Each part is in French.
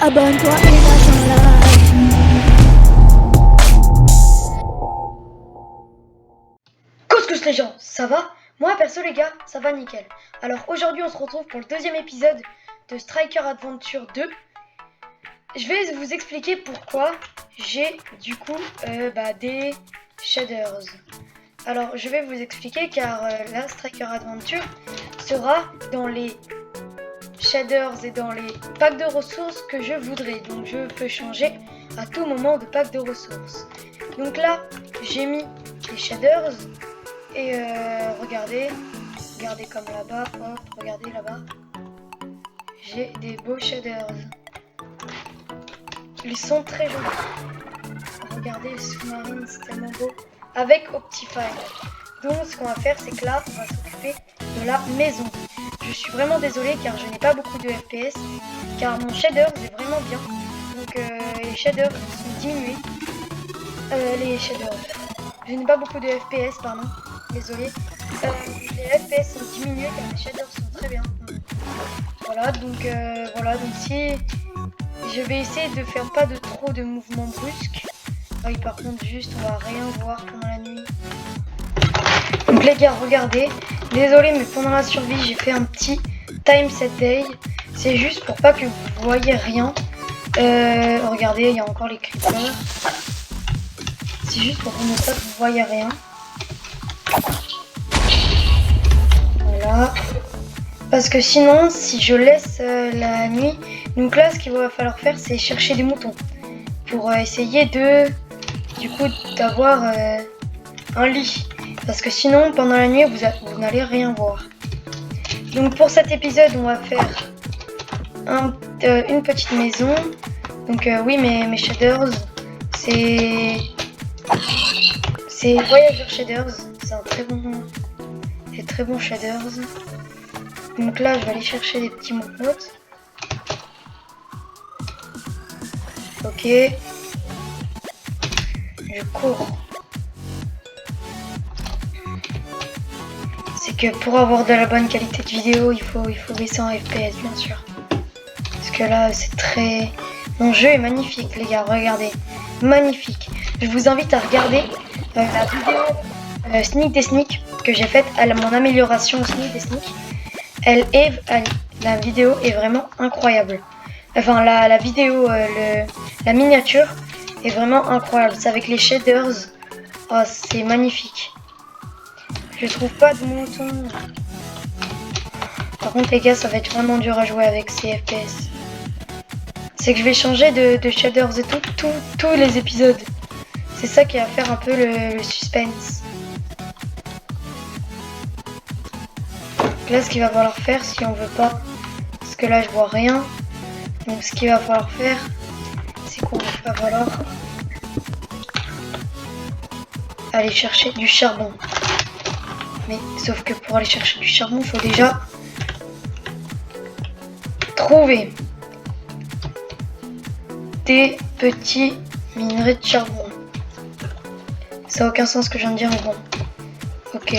Abonne-toi et lâche un like. Couscous les gens, ça va? Moi perso les gars, ça va nickel. Alors aujourd'hui on se retrouve pour le deuxième épisode de Striker Adventure 2. Je vais vous expliquer pourquoi j'ai du coup des shaders. Alors je vais vous expliquer car la Striker Adventure sera dans les shaders et dans les packs de ressources que je voudrais. Donc je peux changer à tout moment de pack de ressources. Donc là j'ai mis les shaders. Et regardez comme là-bas, hop, regardez là-bas. J'ai des beaux shaders. Ils sont très jolis. Regardez les sous-marines, c'est tellement beau. Avec Optifine. Donc ce qu'on va faire, c'est que là, on va s'occuper de la maison. Je suis vraiment désolée car je n'ai pas beaucoup de FPS. Car mon shader est vraiment bien. Donc les shaders sont diminués. Je n'ai pas beaucoup de FPS, pardon. Désolé. Les FPS sont diminués car les shaders sont très bien. Voilà, donc si je vais essayer de faire pas de trop de mouvements brusques. Ah oui, par contre, juste on va rien voir pendant la nuit. Donc les gars, regardez. Désolé, mais pendant la survie, j'ai fait un petit time set day. C'est juste pour pas que vous voyez rien. Regardez, il y a encore les creepers. C'est juste pour que vous voyez rien. Voilà. Parce que sinon, si je laisse la nuit, donc là, ce qu'il va falloir faire, c'est chercher des moutons pour essayer d'avoir un lit. Parce que sinon, pendant la nuit, vous n'allez rien voir. Donc pour cet épisode, on va faire une petite maison. Donc oui, mes shaders, c'est Voyager Shaders. C'est un très bon shaders. Donc là, je vais aller chercher des petits mots-notes. Ok. Je cours. C'est que pour avoir de la bonne qualité de vidéo, il faut baisser en FPS, bien sûr. Parce que là, c'est très... Mon jeu est magnifique, les gars. Regardez. Magnifique. Je vous invite à regarder la vidéo Sneak des Sneak que j'ai faite à mon amélioration Sneak des Sneak. La vidéo est vraiment incroyable. Enfin, la vidéo, la miniature est vraiment incroyable. C'est avec les shaders. Oh, c'est magnifique. Je trouve pas de mouton. Par contre, les gars, ça va être vraiment dur à jouer avec ces FPS. C'est que je vais changer de shaders et tous les épisodes. C'est ça qui va faire un peu le suspense. Là, ce qu'il va falloir faire si on veut pas, parce que là je vois rien, donc ce qu'il va falloir faire, c'est qu'on va falloir aller chercher du charbon. Mais sauf que pour aller chercher du charbon, il faut déjà trouver des petits minerais de charbon. Ça n'a aucun sens ce que je viens de dire, mais bon. Ok.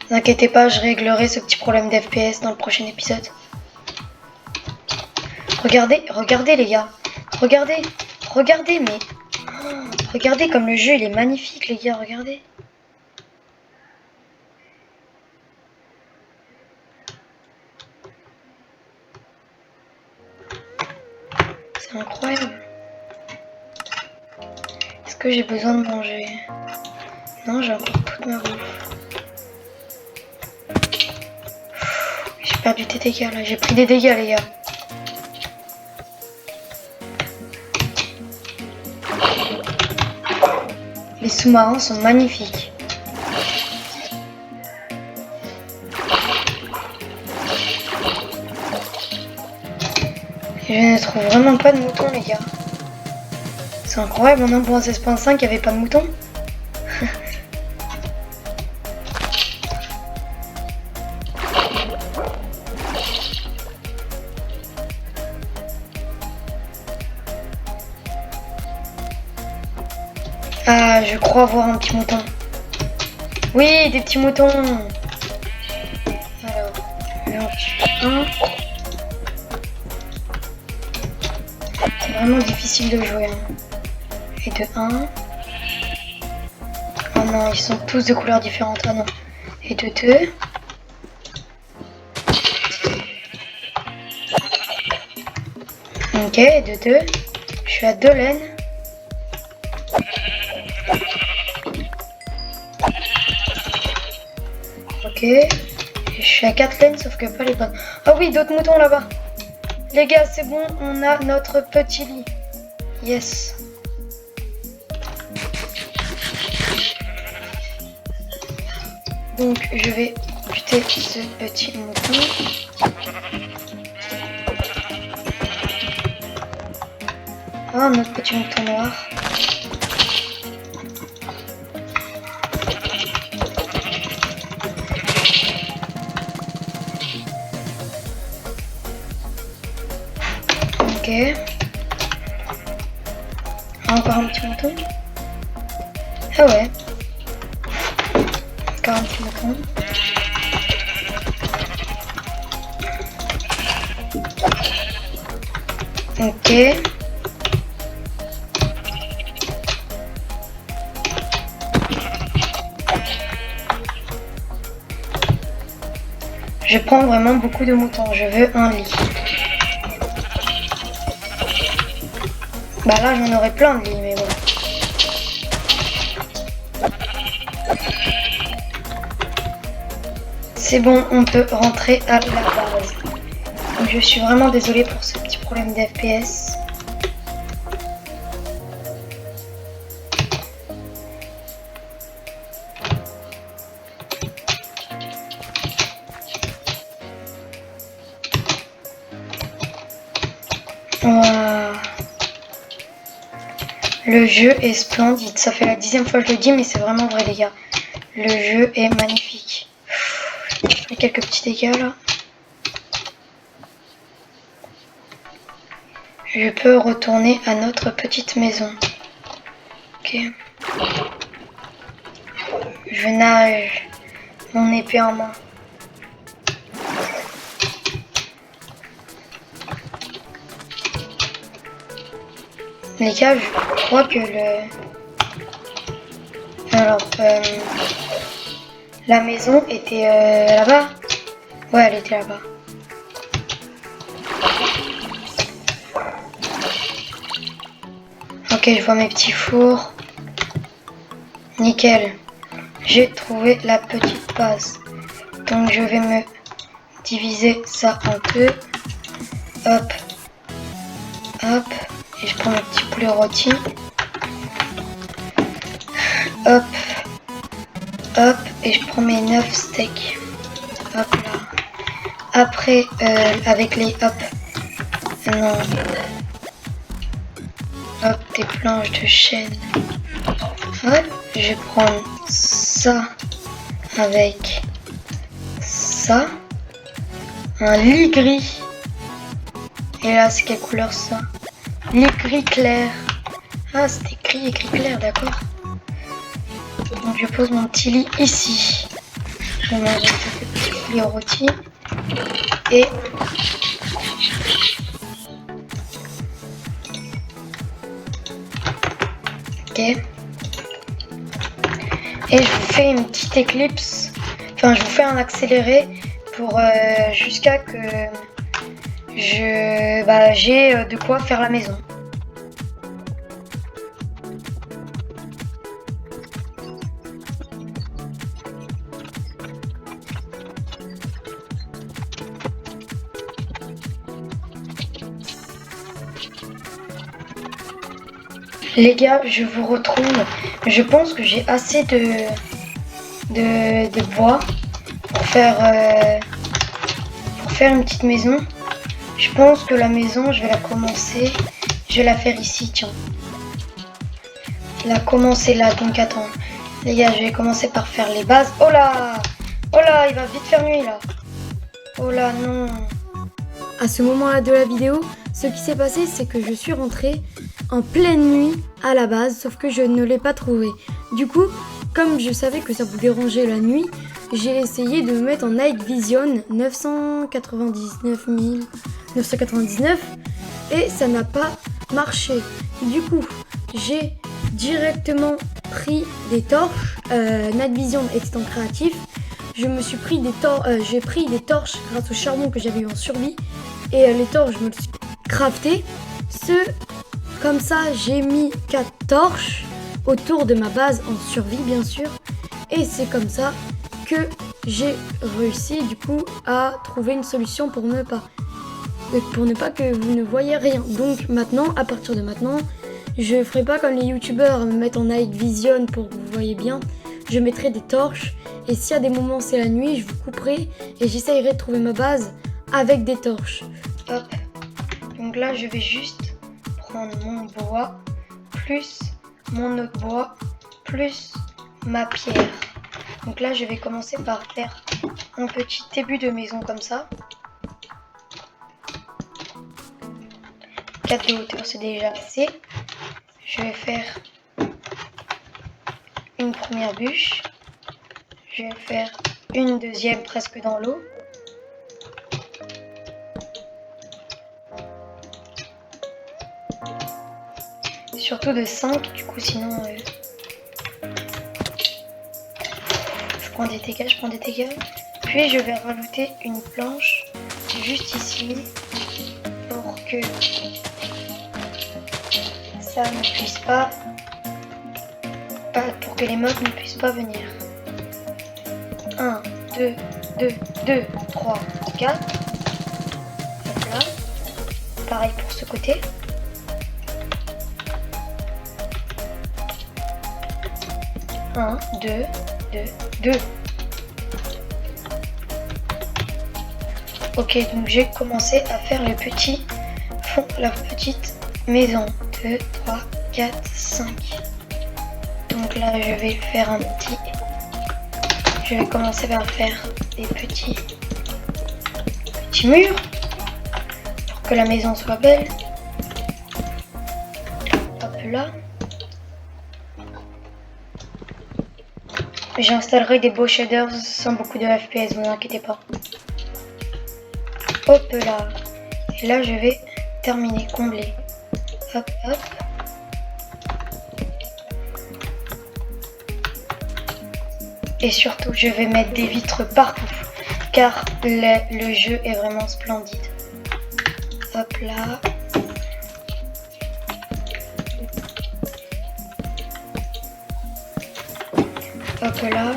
Ne vous inquiétez pas, je réglerai ce petit problème d'FPS dans le prochain épisode. Regardez les gars. Regardez, mais... Oh, regardez comme le jeu il est magnifique les gars, regardez. C'est incroyable. Est-ce que j'ai besoin de manger? Non, j'ai encore toute ma bouffe. J'ai perdu des dégâts là, j'ai pris des dégâts les gars. Les sous-marins sont magnifiques. Je ne trouve vraiment pas de moutons les gars. C'est incroyable, en 1.16.5 il n'y avait pas de moutons. Ah, je crois voir un petit mouton. Oui, des petits moutons. 1. C'est vraiment difficile de jouer. Hein. Et de 1. Oh non, ils sont tous de couleurs différentes. Ah non. Et de 2. Ok, et de 2. Je suis à 2 laines. Ok. Et je suis à 4 laines, sauf que pas les bonnes. Ah oui, d'autres moutons là-bas. Les gars, c'est bon, on a notre petit lit. Yes. Donc, je vais buter ce petit mouton. Ah, notre petit mouton noir. Ok. Encore un petit mouton. Ah ouais. Encore un petit mouton. Ok. Je prends vraiment beaucoup de moutons. Je veux un lit. Bah là, j'en aurais plein de lits, mais bon. C'est bon, on peut rentrer à la base. Donc, je suis vraiment désolée pour ce petit problème d'FPS. Le jeu est splendide. Ça fait la 10e fois que je le dis, mais c'est vraiment vrai, les gars. Le jeu est magnifique. Je fais quelques petits dégâts là. Je peux retourner à notre petite maison. Ok. Je nage, mon épée en main. Les gars, je crois que la maison était là-bas. Ouais, elle était là-bas. Ok, je vois mes petits fours. Nickel. J'ai trouvé la petite base. Donc je vais me diviser ça en deux. Hop. Hop. Et je prends mon petit poulet rôti. Hop. Hop. Et je prends mes 9 steaks. Hop là. Après, avec les hop. Non. Hop, des planches de chêne. Hop. Je vais prendre ça avec ça. Un lit gris. Et là, c'est quelle couleur ça? Lit gris clair. Ah, c'est écrit clair, d'accord. Donc, je pose mon petit lit ici. Je vais manger quelques petits poulets rôtis. Et ok. Et je vous fais une petite éclipse. Enfin, je vous fais un accéléré pour jusqu'à que j'ai de quoi faire la maison. Les gars, je vous retrouve. Je pense que j'ai assez de bois pour faire une petite maison. Je pense que la maison, je vais la commencer. Je vais la faire ici, tiens. La commencer là, donc attends. Les gars, je vais commencer par faire les bases. Oh là! Oh là, il va vite faire nuit là. Oh là, non. À ce moment-là de la vidéo, ce qui s'est passé, c'est que je suis rentrée en pleine nuit à la base, sauf que je ne l'ai pas trouvé. Du coup, comme je savais que ça vous dérangeait la nuit, j'ai essayé de me mettre en Night Vision 999 et ça n'a pas marché. Du coup, j'ai directement pris des torches. Night Vision étant créatif, j'ai pris des torches grâce au charbon que j'avais eu en survie. Et les torches, je me les suis craftées. Comme ça, j'ai mis 4 torches autour de ma base en survie, bien sûr. Et c'est comme ça que j'ai réussi, du coup, à trouver une solution pour ne pas que vous ne voyez rien. Donc maintenant, à partir de maintenant, je ferai pas comme les youtubeurs, me mettre en night vision pour que vous voyez bien. Je mettrai des torches et s'il y a des moments c'est la nuit, je vous couperai et j'essayerai de trouver ma base avec des torches. Hop. Donc là, je vais juste prendre mon bois plus mon autre bois plus ma pierre. Donc là, je vais commencer par faire un petit début de maison comme ça. 4 de hauteur, c'est déjà assez. Je vais faire une première bûche. Je vais faire une deuxième presque dans l'eau. Surtout de 5, du coup, sinon... je prends des dégâts. Puis je vais rajouter une planche juste ici pour que ça ne puisse pas pour que les mobs ne puissent pas venir. 1, 2, 3, 4. Hop là. Pareil pour ce côté. Un, deux. Ok, donc j'ai commencé à faire le petit fond, la petite maison. 2, 3, 4, 5. Donc là, je vais faire un petit... Je vais commencer par faire des petits murs pour que la maison soit belle. Hop là. J'installerai des beaux shaders sans beaucoup de FPS, vous inquiétez pas. Hop là. Et là, je vais terminer, combler. Hop, hop. Et surtout, je vais mettre des vitres partout, car le jeu est vraiment splendide. Hop là. Hop là.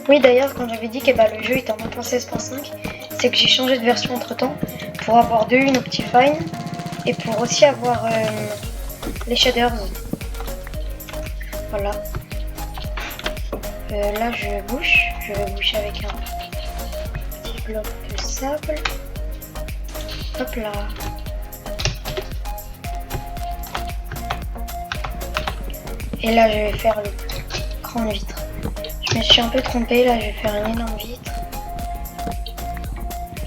Oui, d'ailleurs, quand j'avais dit que le jeu était en 1.16.5, c'est que j'ai changé de version entre temps pour avoir de une Optifine et pour aussi avoir les shaders. Voilà. Là, je vais boucher avec un petit bloc de sable. Hop là. Et là, je vais faire le grande vitre. Je me suis un peu trompée, là, je vais faire une énorme vitre.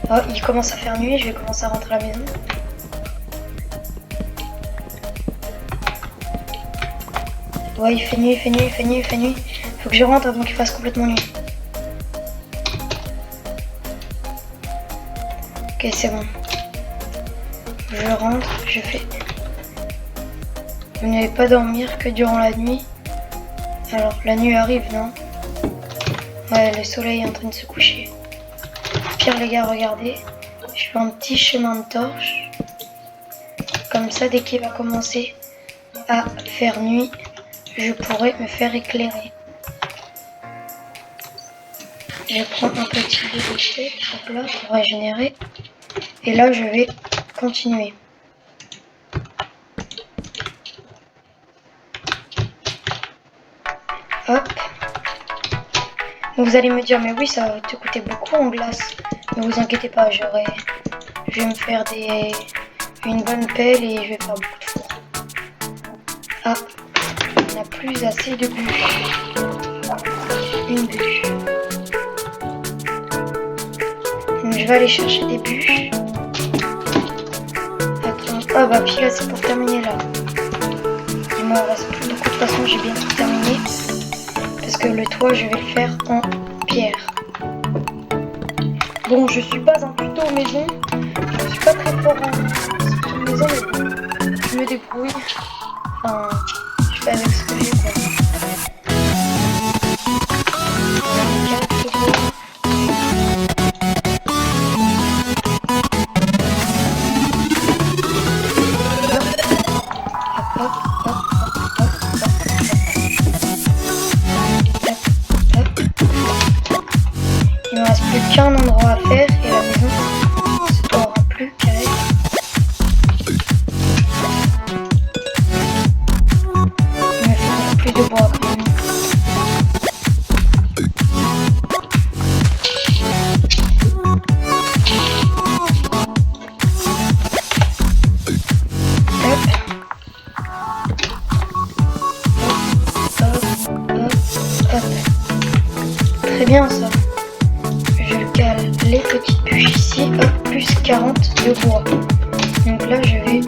Oh, il commence à faire nuit, je vais commencer à rentrer à la maison. Ouais, il fait nuit. Faut que je rentre avant qu'il fasse complètement nuit. Ok, c'est bon. Je rentre, je fais... Vous n'allez pas dormir que durant la nuit. Alors, la nuit arrive, non? Ouais, le soleil est en train de se coucher. Pire, les gars, regardez. Je fais un petit chemin de torche. Comme ça, dès qu'il va commencer à faire nuit, je pourrai me faire éclairer. Je prends un petit peu de steak, hop là, pour régénérer. Et là, je vais continuer. Hop. Donc vous allez me dire, mais oui, ça va te coûter beaucoup en glace. Ne vous inquiétez pas, je vais me faire une bonne pelle et je vais faire beaucoup de four. Ah, on n'a plus assez de bûches. Une bûche. Donc je vais aller chercher des bûches. Attends, ah bah puis là c'est pour terminer là. il m'en reste plus beaucoup. De toute façon, j'ai bien tout terminé. Parce que le toit, je vais le faire en pierre. Bon, je suis pas un tuto maison. Je suis pas très fort en tuto maison, mais bon, je me débrouille. Enfin, je fais avec ce que j'ai, quoi. Il me reste plus qu'un endroit à faire et la maison se trouvera plus qu'avec. Il me faut plus de bois quand même. Très bien ça. Je cale les petites bûches ici, hop, plus 40 de bois. Donc là je vais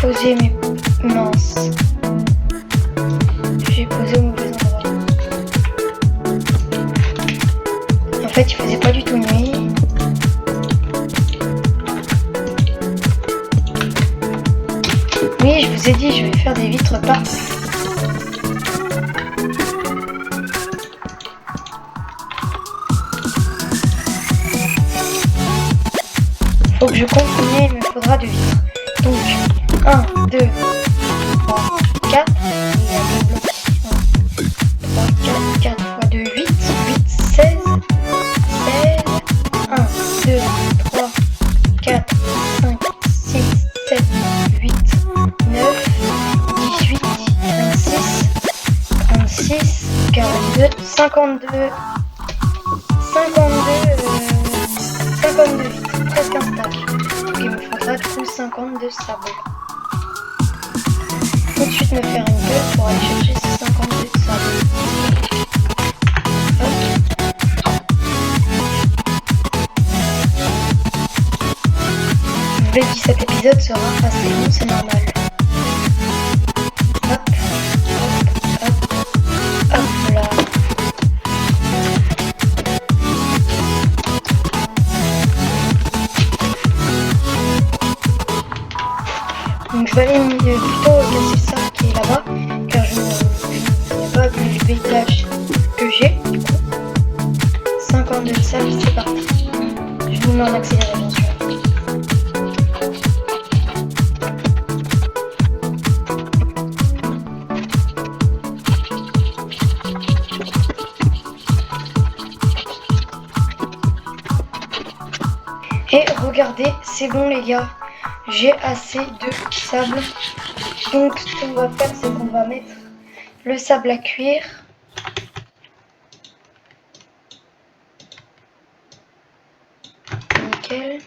poser mes minces. J'ai posé au mauvais endroit. En fait il faisait pas du tout nuit. Oui, je vous ai dit, je vais faire des vitres partout. Faut que je compte combien il me faudra de vitres. Donc, 1, 2, 3, 4. Il y a deux blocs ici. 1, 3, 4, 4 fois 2, 8. 8, 16. 16. 1, 2, 3, 4, 5, 6, 7, 8, 9, 18, 26, 36, 42, 52. 52 vitres, presque un stack. Donc il me faudra du coup 52 sables. Tout de suite me faire une gueule pour aller chercher ces 52 sables. Hop. Je vous l'ai dit, cet épisode sera assez long, c'est normal. Hop, hop, hop, hop là. Donc je vais aller plutôt casser le sable qui est là-bas, car je ne vois pas le paysage que j'ai. Du coup, 52 sable, c'est parti. Je vous mets en accéléré, bien sûr. Et regardez, c'est bon les gars. J'ai assez de sable. Donc ce qu'on va faire, c'est qu'on va mettre le sable à cuire. Nickel.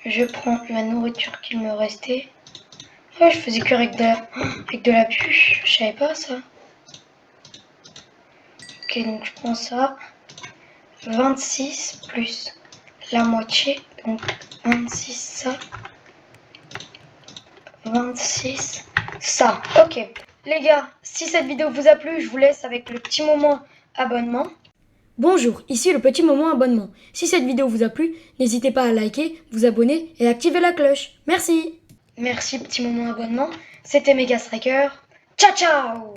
Je prends la nourriture qu'il me restait. Oh, je faisais cuire avec de la bûche. Je savais pas ça. Ok, donc je prends ça. 26 plus la moitié. Donc 26 ça. 26 ça. Ok. Les gars, si cette vidéo vous a plu, je vous laisse avec le petit moment abonnement. Bonjour, ici le petit moment abonnement. Si cette vidéo vous a plu, n'hésitez pas à liker, vous abonner et activer la cloche. Merci. Merci petit moment abonnement. C'était Mega Striker. Ciao ciao.